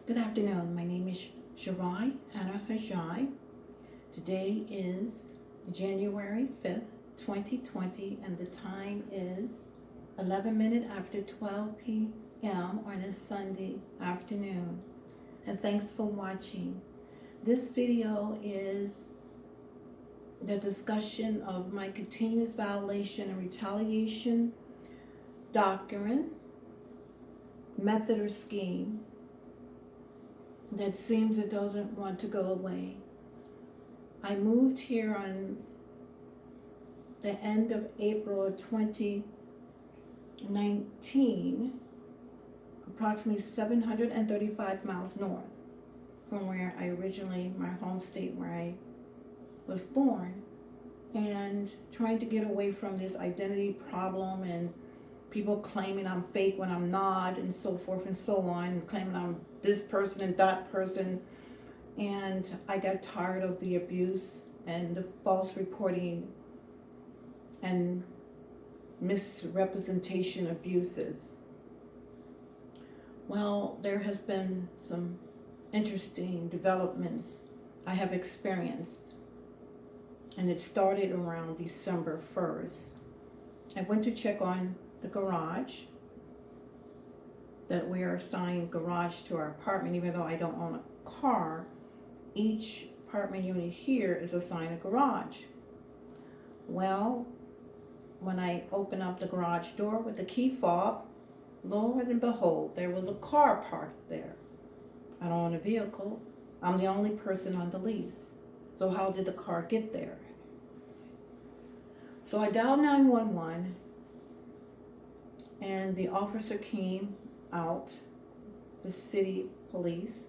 Good afternoon. My name is Shirai Hannah Hajai. Today is January 5th, 2020, and the time is 11 minutes after 12 p.m. on a Sunday afternoon. And thanks for watching. This video is the discussion of my continuous violation and retaliation doctrine, method, or scheme that seems it doesn't want to go away. I moved here on the end of April of 2019, approximately 735 miles north from where I originally, my home state where I was born, and trying to get away from this identity problem and people claiming I'm fake when I'm not, and so forth and so on, and claiming I'm this person and that person. And I got tired of the abuse and the false reporting and misrepresentation abuses. Well, there has been some interesting developments I have experienced, and it started around December 1st. I went to check on the garage that we are assigned garage to our apartment. Even though I don't own a car, each apartment unit here is assigned a garage. Well, when I opened up the garage door with the key fob, lo and behold, there was a car parked there. I don't own a vehicle. I'm the only person on the lease. So how did the car get there? So I dialed 911, and the officer came out, the city police,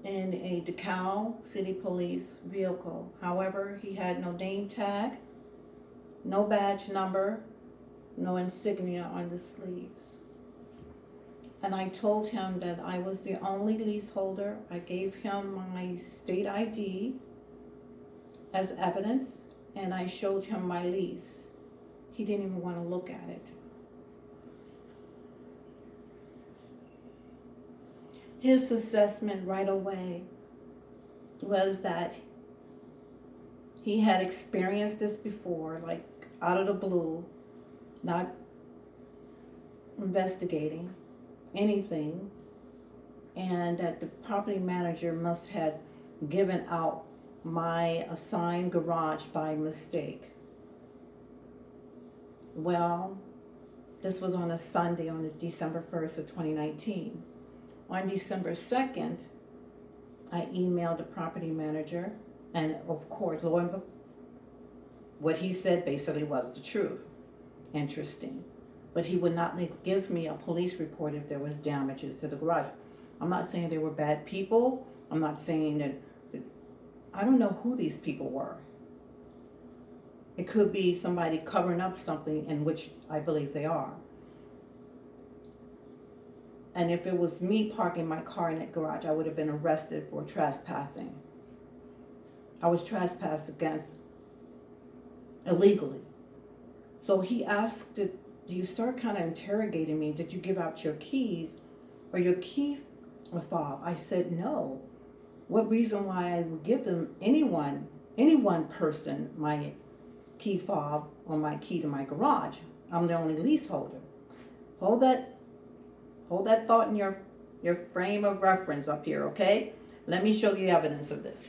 in a DeKalb City Police vehicle. However, he had no name tag, no badge number, no insignia on the sleeves. And I told him that I was the only leaseholder. I gave him my state ID as evidence, and I showed him my lease. He didn't even want to look at it. His assessment right away was that he had experienced this before, like out of the blue, not investigating anything, and that the property manager must have given out my assigned garage by mistake. Well, this was on a Sunday, on December 1st of 2019. On December 2nd, I emailed the property manager, and of course, what he said basically was the truth. Interesting. But he would not give me a police report if there was damages to the garage. I'm not saying they were bad people. I'm not saying that I don't know who these people were. It could be somebody covering up something, in which I believe they are. And if it was me parking my car in that garage, I would have been arrested for trespassing. I was trespassed against illegally. So he asked, you start kind of interrogating me, did you give out your keys or your key fob? I said no. What reason why I would give them any one person my key fob or my key to my garage? I'm the only leaseholder. Hold that thought in your frame of reference up here, okay? Let me show you evidence of this.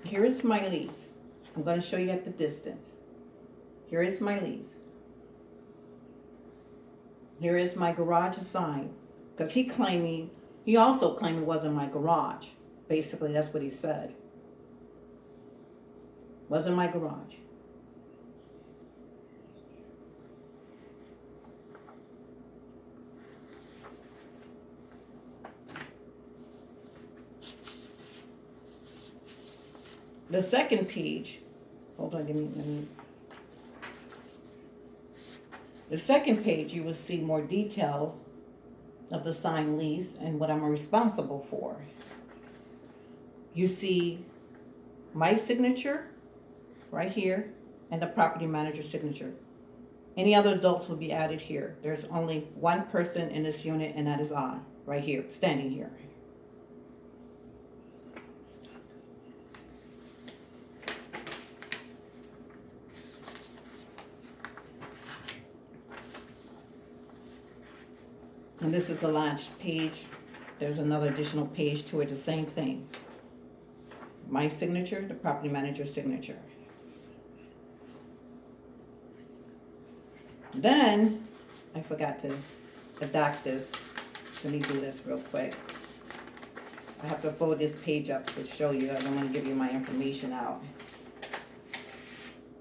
Here is my lease. I'm going to show you at the distance. Here is my lease. Here is my garage assigned, because he also claimed it wasn't my garage. Basically, that's what he said. Wasn't my garage. The second page, hold on, let me. The second page, you will see more details of the signed lease and what I'm responsible for. You see my signature right here and the property manager's signature. Any other adults will be added here. There's only one person in this unit, and that is I, right here, standing here. And this is the last page. There's another additional page to it, the same thing. My signature, the property manager's signature. Then, I forgot to adapt this. Let me do this real quick. I have to fold this page up to show you. I don't want to give you my information out.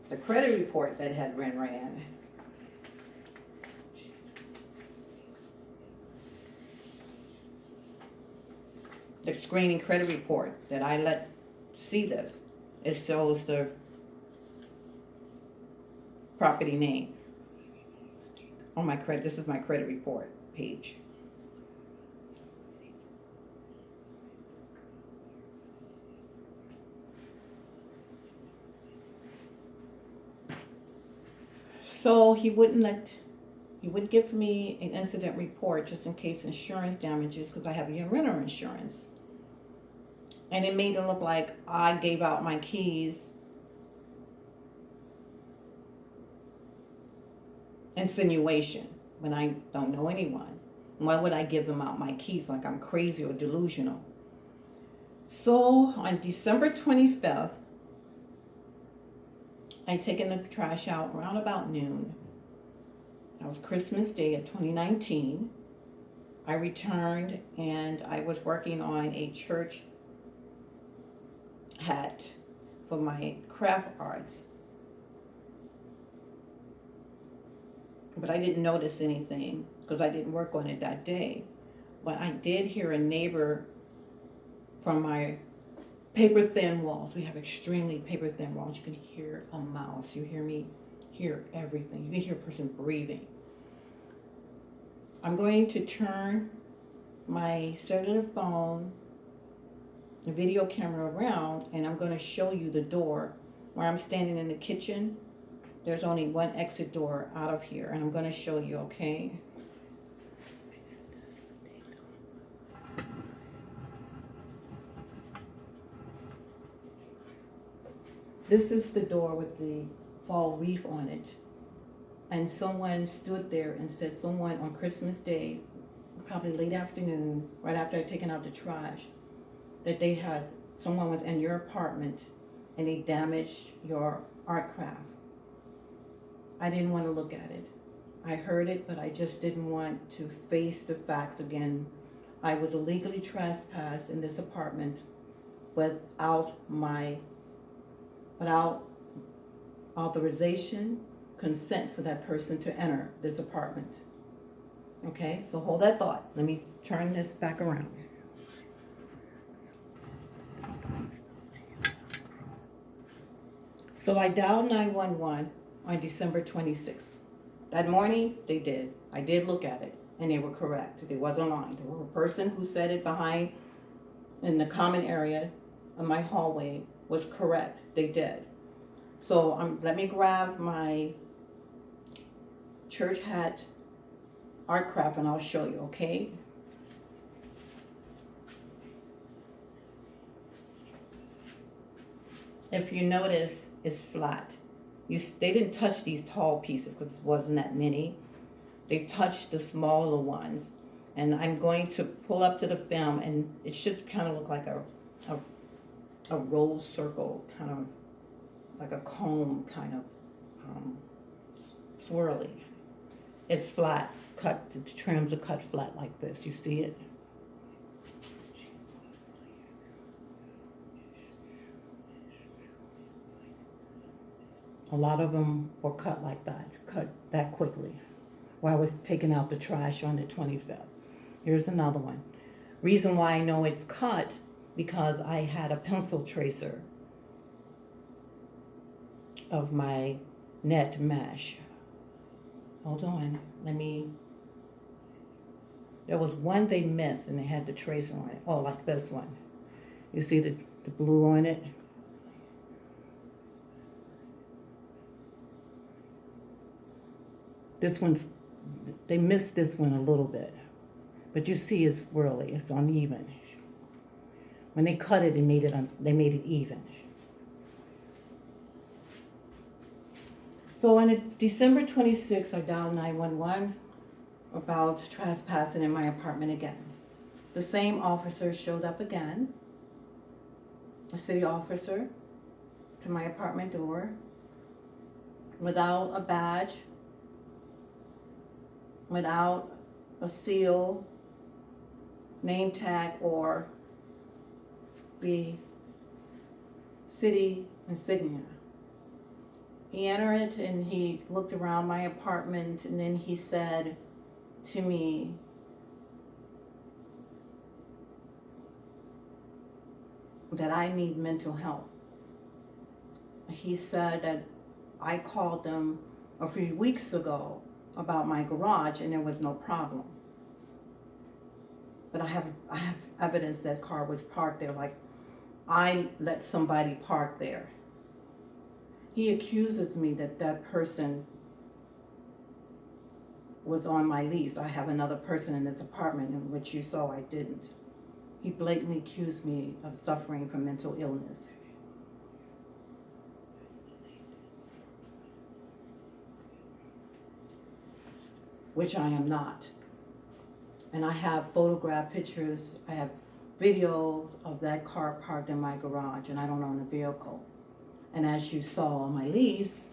The credit report that had ran. The screening credit report that I let see this. It shows the property name. On my credit, this is my credit report page. So he wouldn't give me an incident report just in case insurance damages, because I have a renter insurance. And it made it look like I gave out my keys. Insinuation, when I don't know anyone. Why would I give them out my keys like I'm crazy or delusional? So on December 25th, I taken the trash out around about noon. That was Christmas Day of 2019. I returned and I was working on a church hat for my craft arts. But I didn't notice anything because I didn't work on it that day. But I did hear a neighbor from my paper thin walls. We have extremely paper thin walls. You can hear a mouse. You hear everything. You can hear a person breathing. I'm going to turn my cellular phone, the video camera around, and I'm going to show you the door where I'm standing in the kitchen. There's only one exit door out of here, and I'm going to show you, okay? This is the door with the fall wreath on it. And someone stood there and said someone on Christmas Day, probably late afternoon, right after I'd taken out the trash, that someone was in your apartment and they damaged your art craft. I didn't want to look at it. I heard it, but I just didn't want to face the facts again. I was illegally trespassed in this apartment without authorization, consent for that person to enter this apartment. Okay, so hold that thought. Let me turn this back around. So I dialed 911 on December 26th. That morning, they did. I did look at it, and they were correct. They wasn't lying. There was a person who said it behind in the common area of my hallway was correct. They did. So let me grab my church hat art craft and I'll show you, okay? If you notice, it's flat. They didn't touch these tall pieces because it wasn't that many. They touched the smaller ones. And I'm going to pull up to the film, and it should kind of look like a rose circle, kind of like a comb, kind of swirly. It's flat, cut, the trims are cut flat like this. You see it? A lot of them were cut like that, cut that quickly, while I was taking out the trash on the 25th. Here's another one. Reason why I know it's cut, because I had a pencil tracer of my net mesh. Hold on, there was one they missed and they had the tracer on it. Oh, like this one. You see the blue on it? This one's, they missed this one a little bit. But you see it's swirly, it's uneven. When they cut it, they made it even. So on December 26th, I dialed 911 about trespassing in my apartment again. The same officer showed up again, a city officer, to my apartment door without a badge, without a seal, name tag, or the city insignia. He entered and he looked around my apartment, and then he said to me, that I need mental health. He said that I called them a few weeks ago about my garage and there was no problem. But I have evidence that car was parked there, like I let somebody park there. He accuses me that that person was on my lease. I have another person in this apartment, in which you saw I didn't. He blatantly accused me of suffering from mental illness. Which I am not. And I have photographed pictures, I have videos of that car parked in my garage, and I don't own a vehicle. And as you saw on my lease,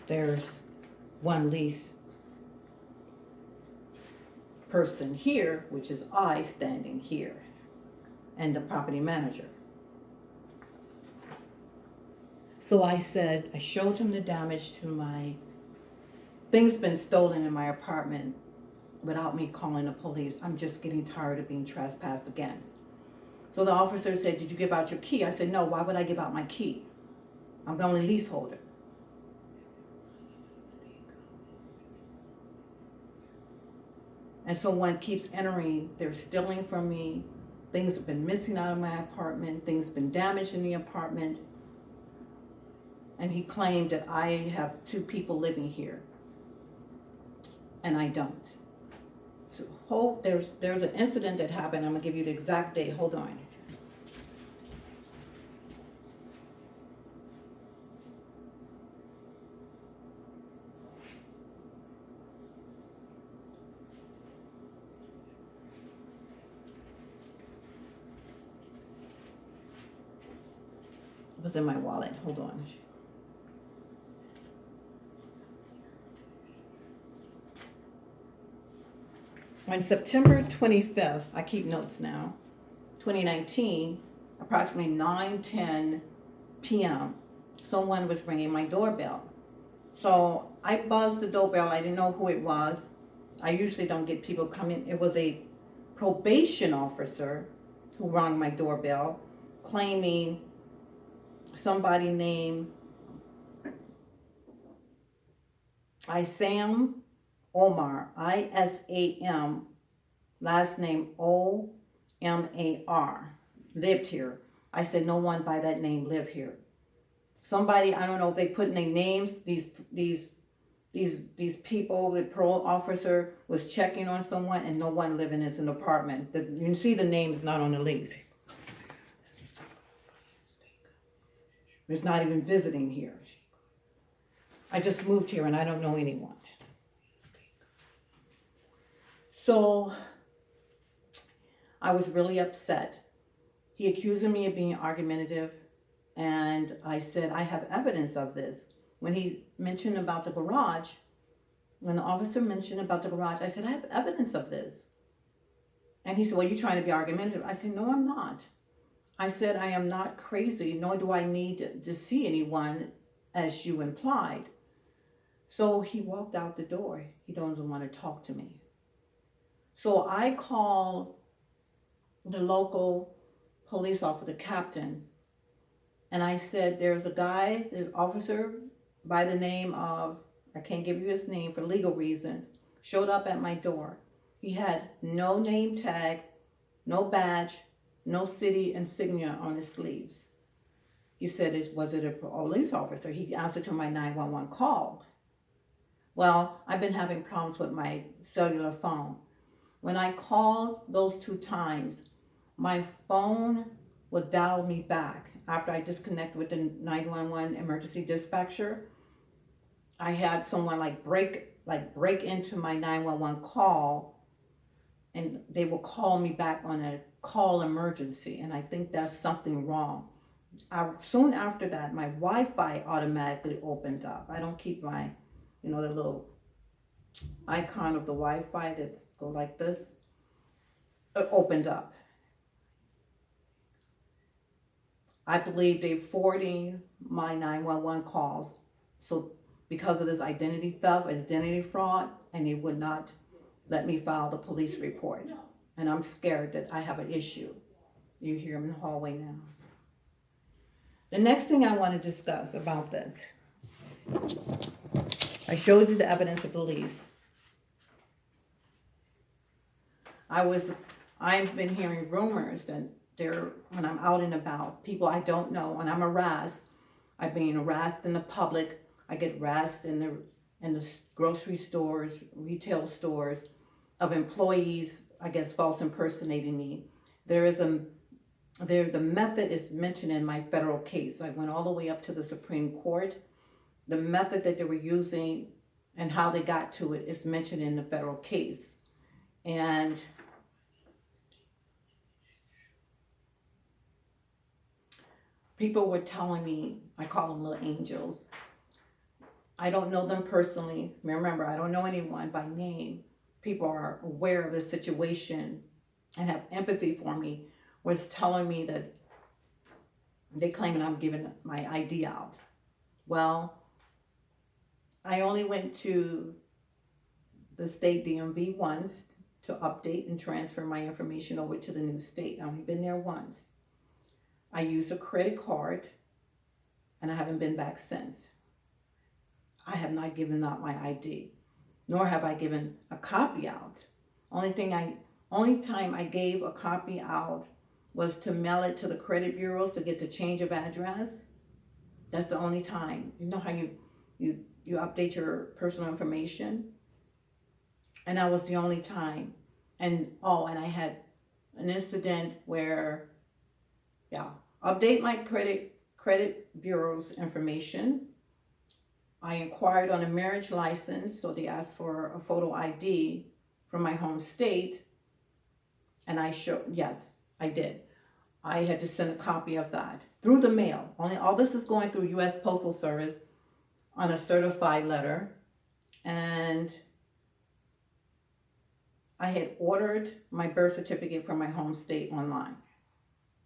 there's one lease person here, which is I standing here, and the property manager. So I said, I showed him the damage to my, things been stolen in my apartment without me calling the police. I'm just getting tired of being trespassed against. So the officer said, did you give out your key? I said, no, why would I give out my key? I'm the only leaseholder. And so one keeps entering, they're stealing from me. Things have been missing out of my apartment. Things have been damaged in the apartment. And he claimed that I have 2 people living here. And I don't. So there's an incident that happened. I'm gonna give you the exact date. Hold on. It was in my wallet. Hold on. On September 25th, I keep notes now, 2019, approximately 9:10 p.m., someone was ringing my doorbell. So I buzzed the doorbell. I didn't know who it was. I usually don't get people coming. It was a probation officer who rang my doorbell, claiming somebody named Isam Omar, I-S-A-M, last name O-M-A-R, lived here. I said, no one by that name lived here. Somebody, I don't know if they put in their names, these people, the parole officer was checking on someone and no one living in an apartment. You can see the name is not on the lease. There's not even visiting here. I just moved here and I don't know anyone. So I was really upset. He accused me of being argumentative, and I said, I have evidence of this. When he mentioned about the garage, when the officer mentioned about the garage, I said, I have evidence of this. And he said, well, you're trying to be argumentative. I said, no, I'm not. I said, I am not crazy, nor do I need to see anyone, as you implied. So he walked out the door. He doesn't want to talk to me. So I called the local police officer, the captain, and I said, there's a guy, the officer by the name of, I can't give you his name for legal reasons, showed up at my door. He had no name tag, no badge, no city insignia on his sleeves. He said, was it a police officer? He answered to my 911 call. Well, I've been having problems with my cellular phone. When I called those 2 times, my phone would dial me back after I disconnected with the 911 emergency dispatcher. I had someone break into my 911 call, and they will call me back on a call emergency, and I think that's something wrong. Soon after that, my Wi-Fi automatically opened up. I don't keep my, the little icon of the Wi-Fi that's go like this. It opened up. I believe they're forwarding my 911 calls, so because of this identity theft, identity fraud, and they would not let me file the police report. And I'm scared that I have an issue. You hear them in the hallway now. The next thing I want to discuss about this, I showed you the evidence of the lease. I've been hearing rumors that when I'm out and about, people I don't know, when I'm harassed, I'm being harassed in the public, I get harassed in the grocery stores, retail stores, of employees, I guess, false impersonating me. The method is mentioned in my federal case. I went all the way up to the Supreme Court. The method that they were using and how they got to it is mentioned in the federal case. And people were telling me, I call them little angels. I don't know them personally. Remember, I don't know anyone by name. People are aware of the situation and have empathy for me, was telling me that they claiming I'm giving my ID out. Well, I only went to the state DMV once to update and transfer my information over to the new state. I've only been there once. I used a credit card, and I haven't been back since. I have not given out my ID, nor have I given a copy out. Only time I gave a copy out was to mail it to the credit bureaus to get the change of address. That's the only time. You know how you update your personal information? And that was the only time. And I had an incident where, update my credit bureau's information. I inquired on a marriage license, so they asked for a photo ID from my home state, and I showed, yes, I did. I had to send a copy of that through the mail. All this is going through U.S. Postal Service on a certified letter, and I had ordered my birth certificate from my home state online.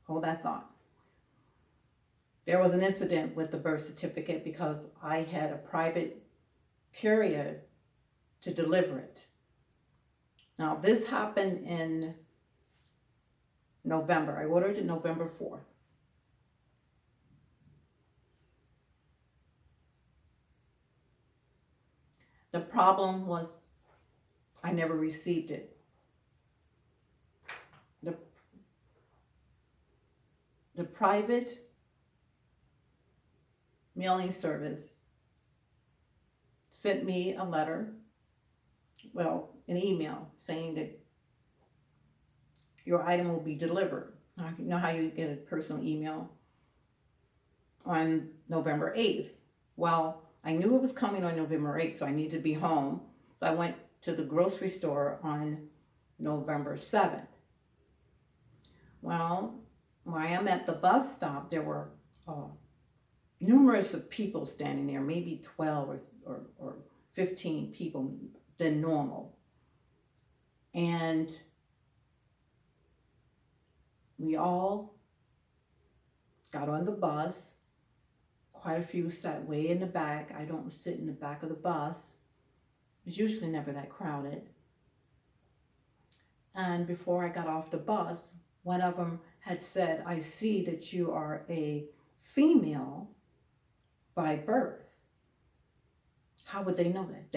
Hold that thought. There was an incident with the birth certificate because I had a private carrier to deliver it. Now, this happened in November. I ordered it November 4th. The problem was I never received it. The private mailing service sent me a letter, an email saying that your item will be delivered. You know how you get a personal email on November 8th? Well, I knew it was coming on November 8th, so I needed to be home. So I went to the grocery store on November 7th. Well, when I am at the bus stop, there were numerous of people standing there, maybe 12 or 15 people than normal. And we all got on the bus. Quite a few sat way in the back. I don't sit in the back of the bus. It's usually never that crowded. And before I got off the bus, one of them had said, I see that you are a female by birth. How would they know that?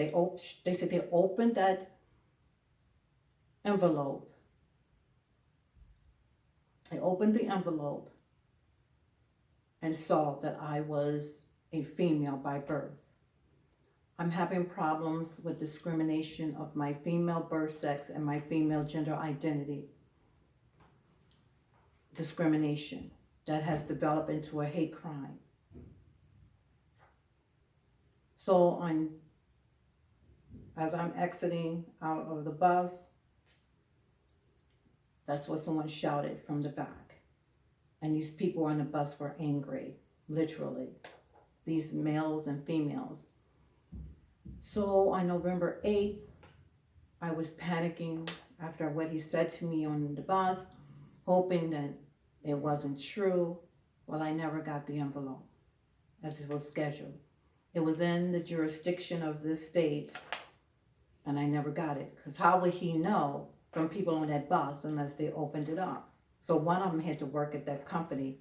They said they opened that envelope. They opened the envelope, and saw that I was a female by birth. I'm having problems with discrimination of my female birth sex and my female gender identity. Discrimination that has developed into a hate crime. So as I'm exiting out of the bus, that's what someone shouted from the back. And these people on the bus were angry, literally. These males and females. So on November 8th, I was panicking after what he said to me on the bus, hoping that it wasn't true. Well, I never got the envelope as it was scheduled. It was in the jurisdiction of this state, and I never got it. Because how would he know from people on that bus unless they opened it up? So one of them had to work at that company,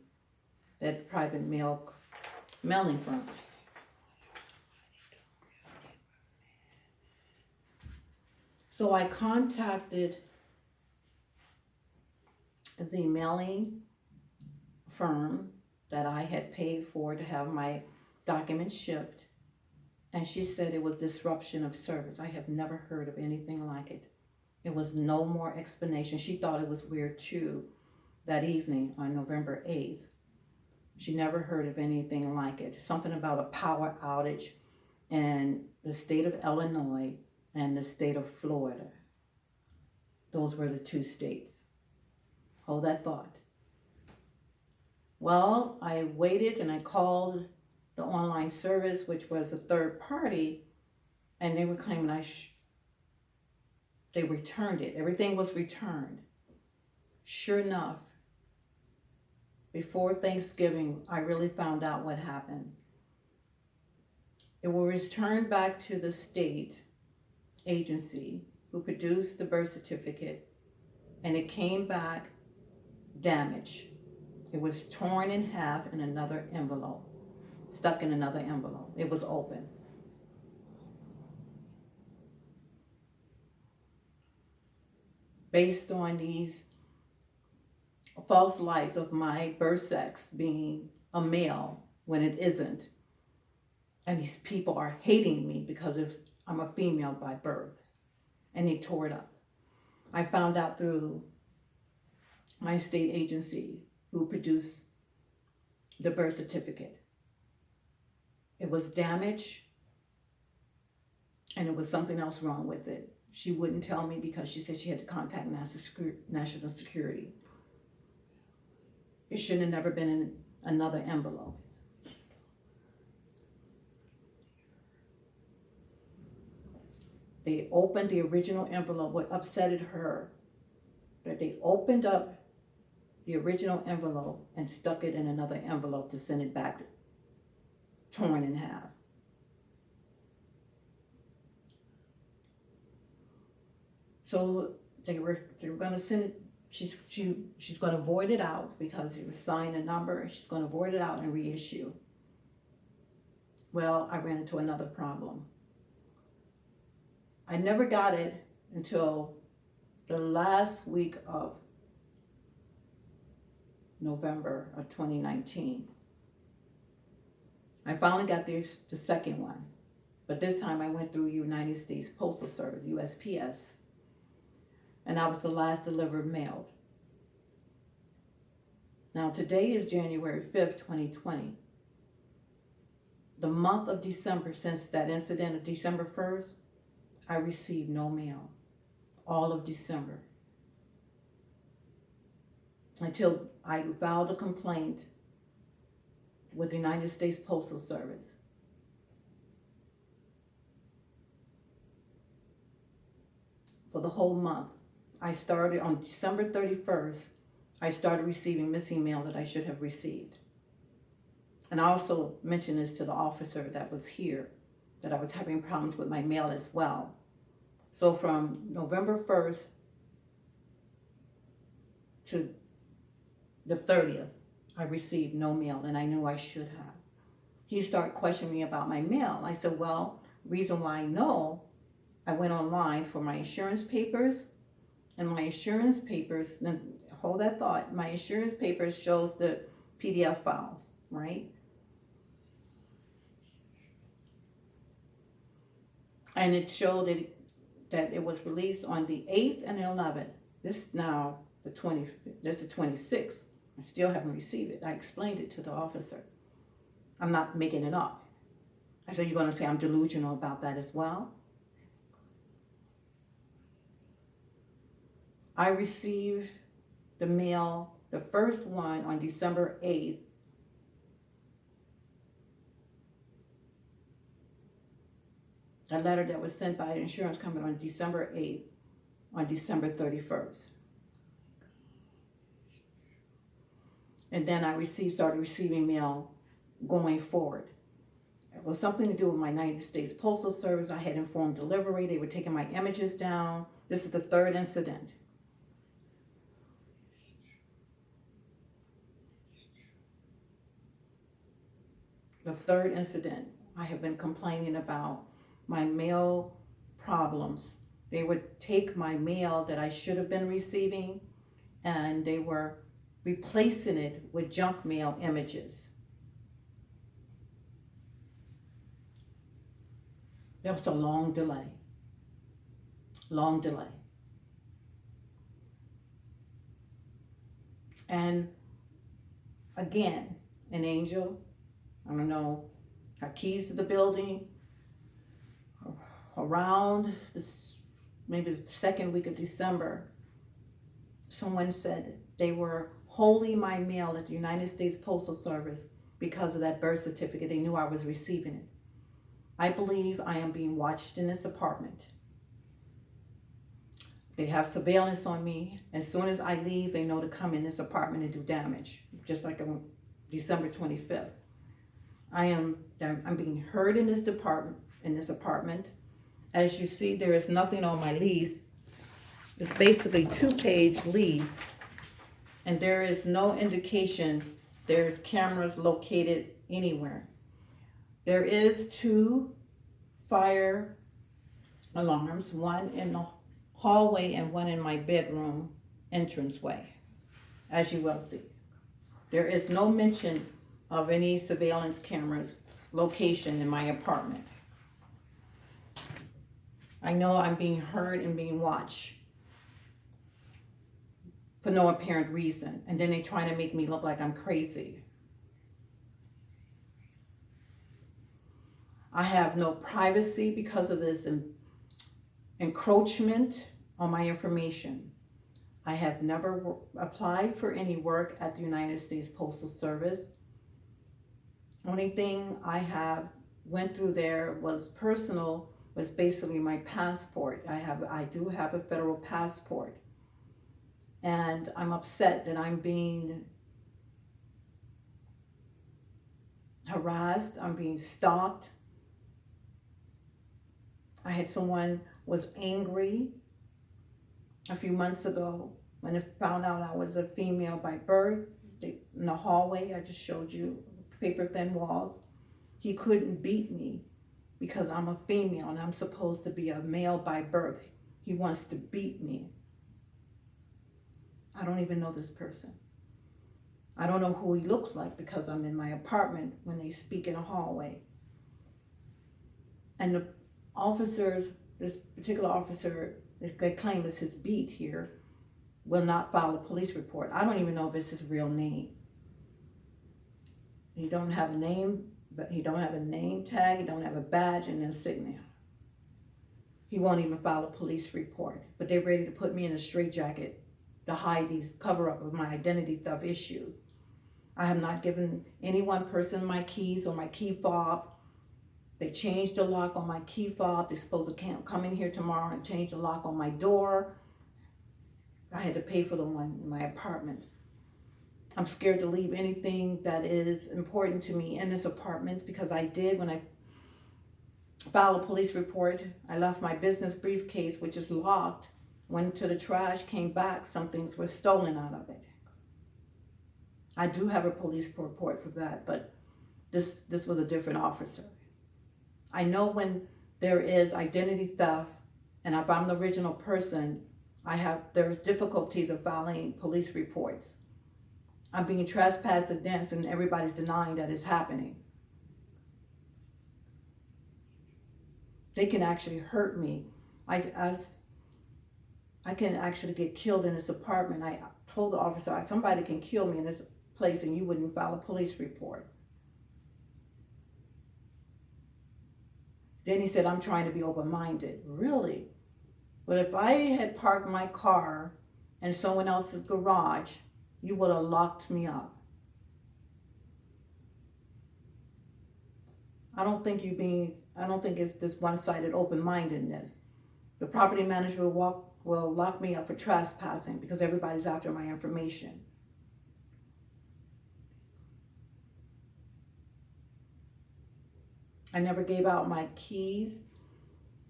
that private mailing firm. So I contacted the mailing firm that I had paid for to have my documents shipped, and she said it was disruption of service. I have never heard of anything like it. It was no more explanation. She thought it was weird too that evening on November 8th. She never heard of anything like it. Something about a power outage in the state of Illinois and the state of Florida. Those were the two states. Hold that thought. Well, I waited and I called the online service, which was a third party, and they were claiming they returned it. Everything was returned. Sure enough, before Thanksgiving, I really found out what happened. It was returned back to the state agency who produced the birth certificate, and it came back damaged. It was torn in half in another envelope, stuck in another envelope. It was open. Based on these false lights of my birth sex being a male when it isn't, and these people are hating me because I'm a female by birth, and they tore it up. I found out through my state agency who produced the birth certificate. It was damaged, and it was something else wrong with it. She wouldn't tell me because she said she had to contact National Security. It shouldn't have never been in another envelope. They opened the original envelope. What upsetted her, that they opened up the original envelope and stuck it in another envelope to send it back torn in half. So they were going to send it. She's going to void it out because it was signed a number, and she's going to void it out and reissue. Well, I ran into another problem. I never got it until the last week of November of 2019. I finally got the second one, but this time I went through United States Postal Service, USPS, and I was the last delivered mailed. Now today is January 5th, 2020. The month of December, since that incident of December 1st, I received no mail, all of December, until I filed a complaint with the United States Postal Service. For the whole month. I started on December 31st, I started receiving missing mail that I should have received. And I also mentioned this to the officer that was here, that I was having problems with my mail as well. So from November 1st to the 30th, I received no mail, and I knew I should have. He started questioning me about my mail. I said, well, reason why I know, I went online for my insurance papers, and my insurance papers, hold that thought, my insurance papers shows the PDF files. right? And it showed that it was released on the 8th and the 11th. This now the 20th, that's the 26th. I still haven't received it. I explained it to the officer. I'm not making it up. I said, you're going to say I'm delusional about that as well? I received the mail, the first one on December 8th. A letter that was sent by an insurance company on December 8th, on December 31st. And then I started receiving mail going forward. It was something to do with my United States Postal Service. I had informed delivery. They were taking my images down. This is the third incident. The third incident. I have been complaining about my mail problems. They would take my mail that I should have been receiving and they were replacing it with junk mail images. There was a long delay. Long delay. And again, an angel, I don't know, had keys to the building. Around this, maybe the second week of December, someone said they were holding my mail at the United States Postal Service because of that birth certificate. They knew I was receiving it. I believe I am being watched in this apartment. They have surveillance on me. As soon as I leave, they know to come in this apartment and do damage, just like on December 25th. I'm being heard in this apartment. As you see, there is nothing on my lease. It's basically a 2-page lease, and there is no indication there's cameras located anywhere. There is 2 fire alarms, one in the hallway and one in my bedroom entranceway, as you will see. There is no mention of any surveillance cameras location in my apartment. I know I'm being heard and being watched for no apparent reason. And then they're trying to make me look like I'm crazy. I have no privacy because of this encroachment on my information. I have never applied for any work at the United States Postal Service. Only thing I have went through there was personal, was basically my passport. I do have a federal passport. And I'm upset that I'm being harassed, I'm being stalked. I had someone was angry a few months ago when they found out I was a female by birth. In the hallway, I just showed you, paper thin walls. He couldn't beat me because I'm a female and I'm supposed to be a male by birth. He wants to beat me. I don't even know this person. I don't know who he looks like because I'm in my apartment when they speak in a hallway. And the officers, this particular officer, they claim it's his beat here, will not file a police report. I don't even know if it's his real name. He don't have a name, but he don't have a name tag, he don't have a badge and insignia. He won't even file a police report, but they're ready to put me in a straitjacket to hide these cover up of my identity theft issues. I have not given any one person my keys or my key fob. They changed the lock on my key fob. They're supposed to come in here tomorrow and change the lock on my door. I had to pay for the one in my apartment. I'm scared to leave anything that is important to me in this apartment because I did when I filed a police report. I left my business briefcase, which is locked, went to the trash, came back, some things were stolen out of it. I do have a police report for that, but this was a different officer. I know when there is identity theft, and if I'm the original person, there's difficulties of filing police reports. I'm being trespassed against and everybody's denying that it's happening. They can actually hurt me. I can actually get killed in this apartment. I told the officer, somebody can kill me in this place and you wouldn't file a police report. Then he said, I'm trying to be open-minded. Really? But if I had parked my car in someone else's garage, you would have locked me up. I don't think it's this one-sided open-mindedness. The property manager will lock me up for trespassing because everybody's after my information. I never gave out my keys.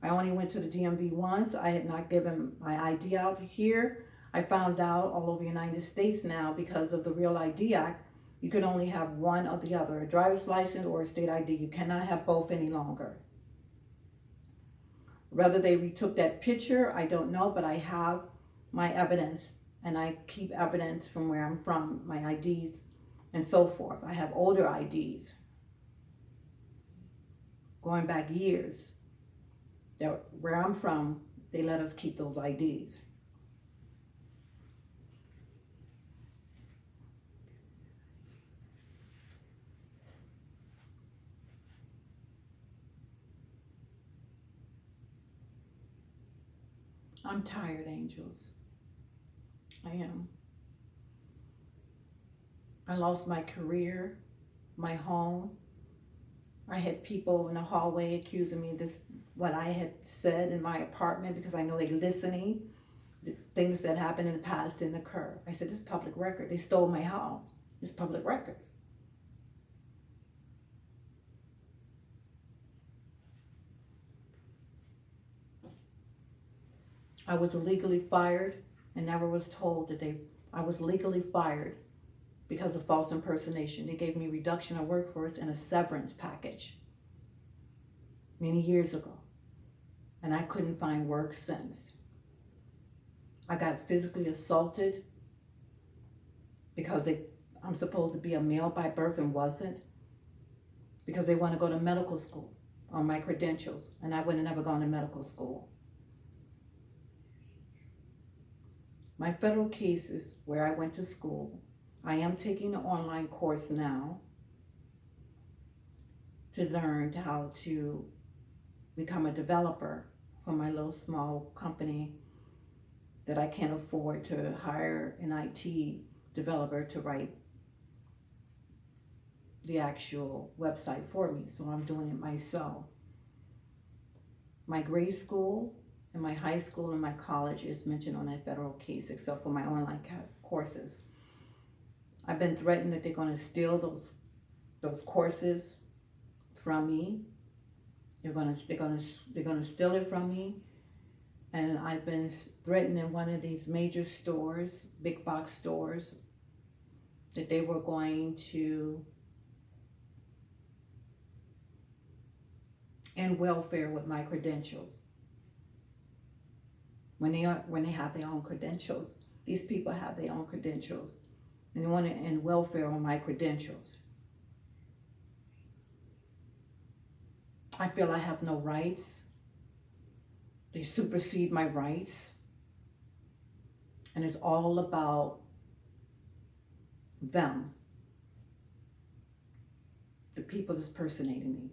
I only went to the DMV once. I had not given my ID out here. I found out all over the United States now because of the Real ID Act, you can only have one or the other, a driver's license or a state ID. You cannot have both any longer. Whether they retook that picture, I don't know, but I have my evidence and I keep evidence from where I'm from, my IDs and so forth. I have older IDs going back years. Where I'm from, they let us keep those IDs. I'm tired, angels. I am. I lost my career, my home. I had people in the hallway accusing me of this, what I had said in my apartment, because I know they're listening. The things that happened in the past didn't occur. I said, this is public record. They stole my house. It's public record. I was illegally fired and never was told that I was legally fired because of false impersonation. They gave me reduction of workforce and a severance package many years ago. And I couldn't find work since. I got physically assaulted because I'm supposed to be a male by birth and wasn't, because they want to go to medical school on my credentials, and I would have never gone to medical school. My federal cases where I went to school, I am taking an online course now to learn how to become a developer for my little small company that I can't afford to hire an IT developer to write the actual website for me, so I'm doing it myself. My grade school and my high school and my college is mentioned on that federal case, except for my online courses. I've been threatened that they're going to steal those courses from me. They're going to steal it from me, and I've been threatened in one of these major stores, big box stores, that they were going to end welfare with my credentials. When they have their own credentials, these people have their own credentials, and they want to end welfare on my credentials. I feel I have no rights. They supersede my rights, and it's all about them, the people that's impersonating me,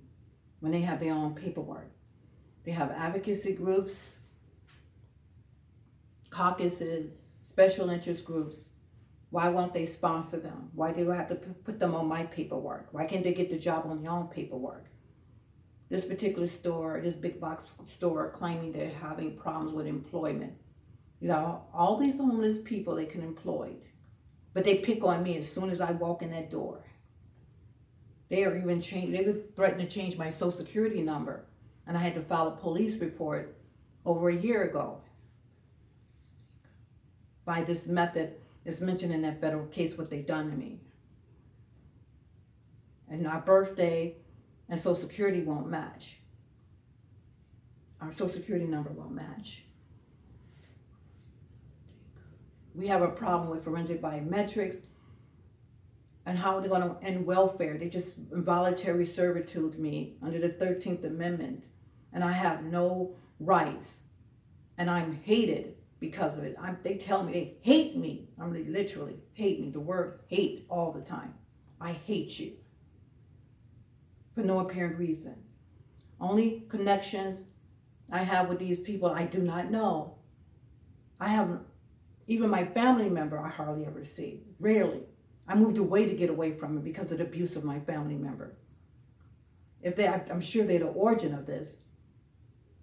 when they have their own paperwork. They have advocacy groups, caucuses, special interest groups. Why won't they sponsor them? Why do I have to put them on my paperwork? Why can't they get the job on their own paperwork? This particular store, this big box store, claiming they're having problems with employment. You know, all these homeless people they can employ, but they pick on me as soon as I walk in that door. They were threatening to change my social security number, and I had to file a police report over a year ago by this method is mentioned in that federal case, what they done to me. And our birthday and social security won't match. Our social security number won't match. We have a problem with forensic biometrics. And how they're going to end welfare. They just involuntary servitude me under the 13th Amendment. And I have no rights. And I'm hated because of it. They tell me they hate me. They literally hate me. The word hate all the time. I hate you. For no apparent reason. Only connections I have with these people I do not know. I haven't, even my family member I hardly ever see. Rarely. I moved away to get away from it because of the abuse of my family member. I'm sure they're the origin of this.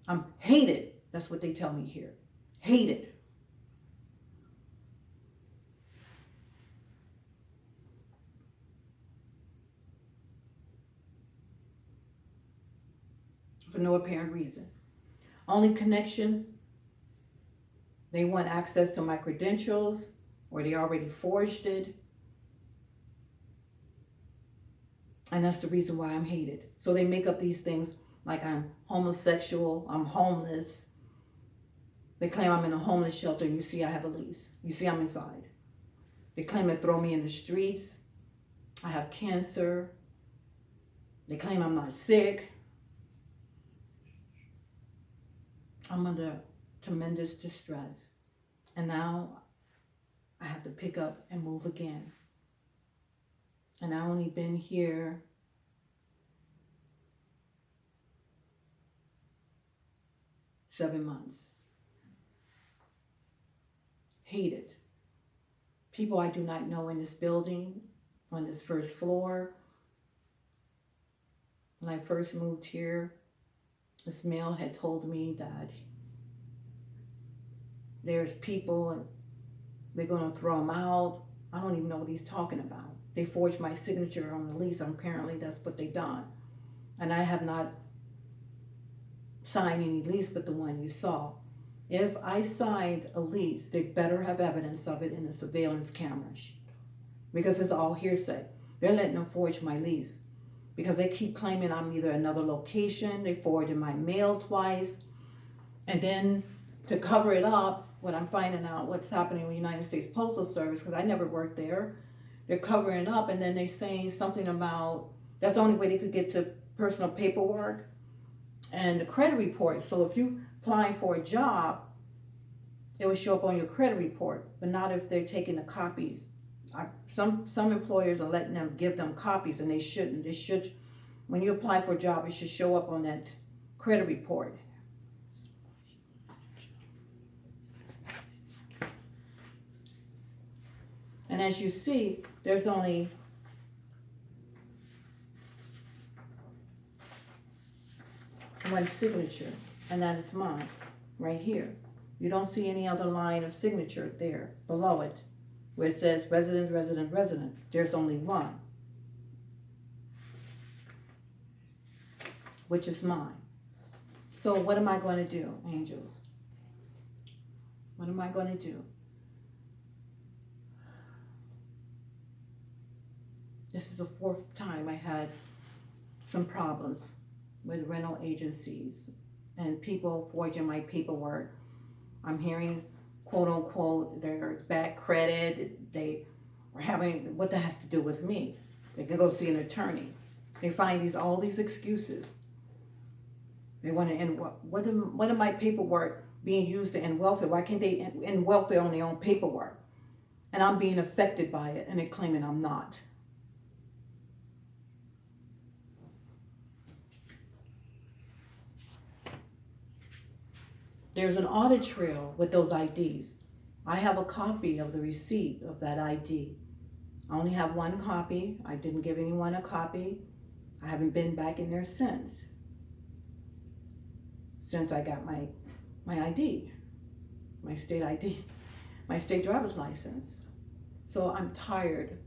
I'm hated. That's what they tell me here. Hated. For no apparent reason. Only connections, they want access to my credentials, or they already forged it. And that's the reason why I'm hated. So they make up these things like I'm homosexual, I'm homeless. They claim I'm in a homeless shelter. You see I have a lease. You see I'm inside. They claim to throw me in the streets. I have cancer. They claim I'm not sick. I'm under tremendous distress. And now I have to pick up and move again. And I only been here seven months. Hated. People I do not know in this building, on this first floor. When I first moved here, this male had told me that there's people and they're going to throw them out. I don't even know what he's talking about. They forged my signature on the lease. Apparently that's what they done. And I have not signed any lease but the one you saw. If I signed a lease, they better have evidence of it in the surveillance cameras. Because it's all hearsay. They're letting them forge my lease. Because they keep claiming I'm either another location. They forwarded my mail twice. And then to cover it up, when I'm finding out what's happening with the United States Postal Service, because I never worked there, they're covering it up, and then they're saying something about that's the only way they could get to personal paperwork and the credit report. So if you applying for a job, it will show up on your credit report, but not if they're taking the copies. Some employers are letting them give them copies, and they shouldn't. They should, when you apply for a job, it should show up on that credit report. And as you see, there's only one signature, and that is mine, right here. You don't see any other line of signature there below it, where it says resident, resident, resident. There's only one, which is mine. So what am I going to do, angels? What am I going to do? This is the fourth time I had some problems with rental agencies and people forging my paperwork. I'm hearing, quote unquote, there's bad credit. They are having, what that has to do with me. They can go see an attorney. They find all these excuses. They want to end, what am my paperwork being used to end welfare? Why can't they end welfare on their own paperwork? And I'm being affected by it, and they're claiming I'm not. There's an audit trail with those IDs. I have a copy of the receipt of that ID. I only have one copy. I didn't give anyone a copy. I haven't been back in there since I got my ID, my state ID, my state driver's license. So I'm tired.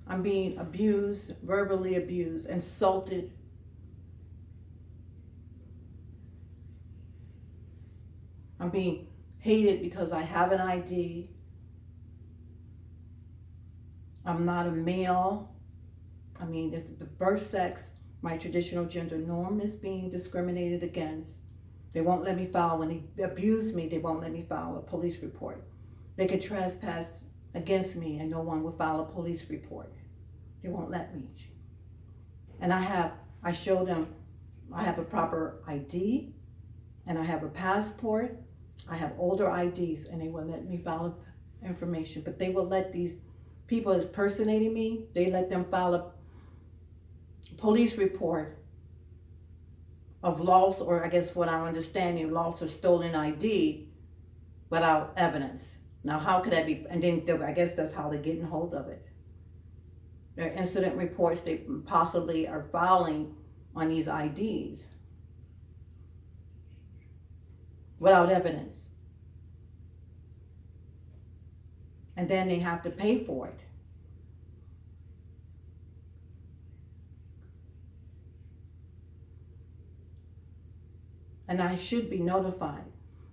I'm being abused, verbally abused, insulted. I'm being hated because I have an ID. I'm not a male. I mean, it's the birth sex, my traditional gender norm is being discriminated against. They won't let me file, when they abuse me, they won't let me file a police report. They could trespass against me and no one will file a police report. They won't let me. And I show them, I have a proper ID, and I have a passport, I have older IDs, and they will let me file information, but they will let these people impersonating me, they let them file a police report of loss, or I guess what I'm understanding, loss or stolen ID without evidence. Now, how could that be? And then I guess that's how they're getting hold of it. There are incident reports they possibly are filing on these IDs without evidence. And then they have to pay for it. And I should be notified.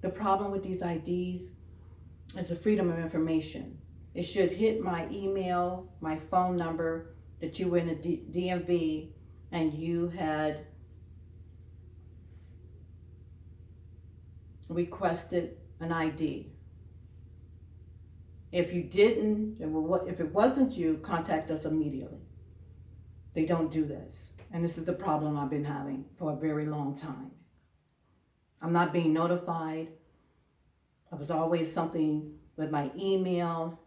The problem with these IDs is the freedom of information. It should hit my email, my phone number, that you were in the DMV and you had requested an ID. If you didn't, if it wasn't you, contact us immediately. They don't do this. And this is the problem I've been having for a very long time. I'm not being notified. It was always something with my email.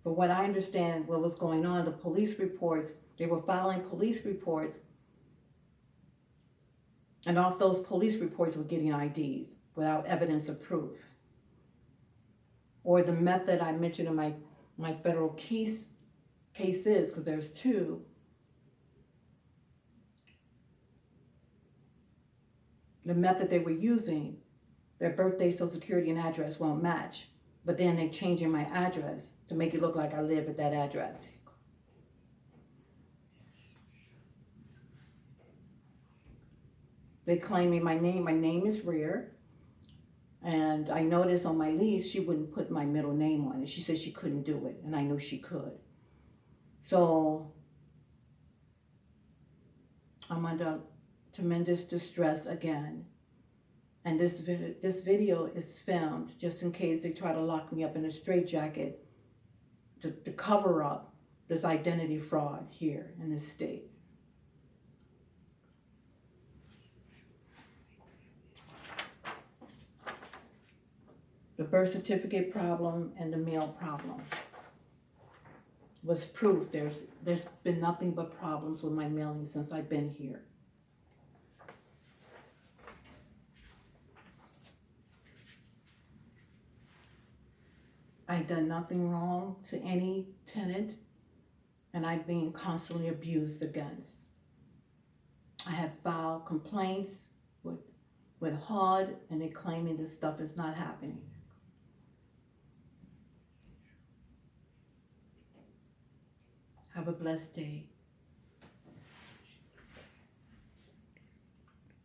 But what I understand, what was going on, the police reports, they were filing police reports, and off those police reports were getting IDs without evidence of proof. Or the method I mentioned in my federal cases, because there's two, the method they were using, their birthday, social security, and address won't match. But then they're changing my address to make it look like I live at that address. They claiming my name is Rear. And I noticed on my lease, she wouldn't put my middle name on it. She said she couldn't do it, and I knew she could. So I'm under tremendous distress again. And this video is filmed just in case they try to lock me up in a straitjacket to cover up this identity fraud here in this state. The birth certificate problem and the mail problem was proof. There's been nothing but problems with my mailing since I've been here. I've done nothing wrong to any tenant, and I'm being constantly abused against. I have filed complaints with HUD, and they're claiming this stuff is not happening. Have a blessed day.